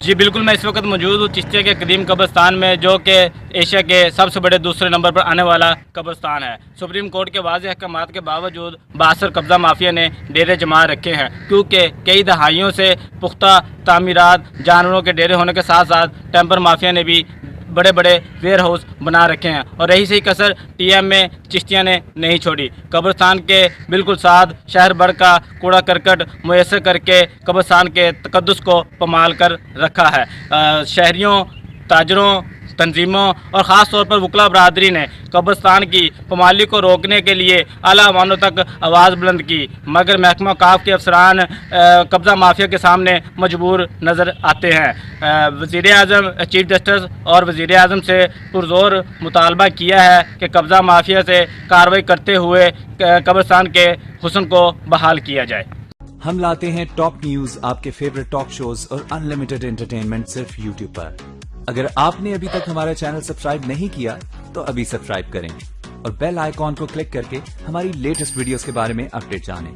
جی بالکل، میں اس وقت موجود ہوں چشتیہ کے قدیم قبرستان میں، جو کہ ایشیا کے سب سے بڑے دوسرے نمبر پر آنے والا قبرستان ہے۔ سپریم کورٹ کے واضح احکامات کے باوجود بااثر قبضہ مافیا نے ڈیرے جما رکھے ہیں، کیونکہ کئی دہائیوں سے پختہ تعمیرات، جانوروں کے ڈیرے ہونے کے ساتھ ساتھ ٹیمپر مافیا نے بھی بڑے بڑے ویئر ہاؤس بنا رکھے ہیں، اور رہی صحیح کسر ٹی ایم میں چشتیہ نے نہیں چھوڑی۔ قبرستان کے بالکل ساتھ شہر بھر کا کوڑا کرکٹ میسر کر کے قبرستان کے تقدس کو پامال کر رکھا ہے۔ شہریوں، تاجروں، تنظیموں اور خاص طور پر وکلا برادری نے قبرستان کی پامالی کو روکنے کے لیے اعلیٰ ایوانوں تک آواز بلند کی، مگر محکمہ اوقاف کے افسران قبضہ مافیا کے سامنے مجبور نظر آتے ہیں۔ وزیر اعظم، چیف جسٹس اور وزیر اعظم سے پرزور مطالبہ کیا ہے کہ قبضہ مافیا سے کارروائی کرتے ہوئے قبرستان کے حسن کو بحال کیا جائے۔ ہم لاتے ہیں ٹاپ نیوز، آپ کے فیوریٹ ٹاک شوز اور انلمیٹڈ انٹرٹینمنٹ صرف یوٹیوب پر۔ اگر آپ نے ابھی تک ہمارا چینل سبسکرائب نہیں کیا تو ابھی سبسکرائب کریں اور بیل آئیکن کو کلک کر کے ہماری لیٹسٹ ویڈیوز کے بارے میں اپڈیٹ جانیں۔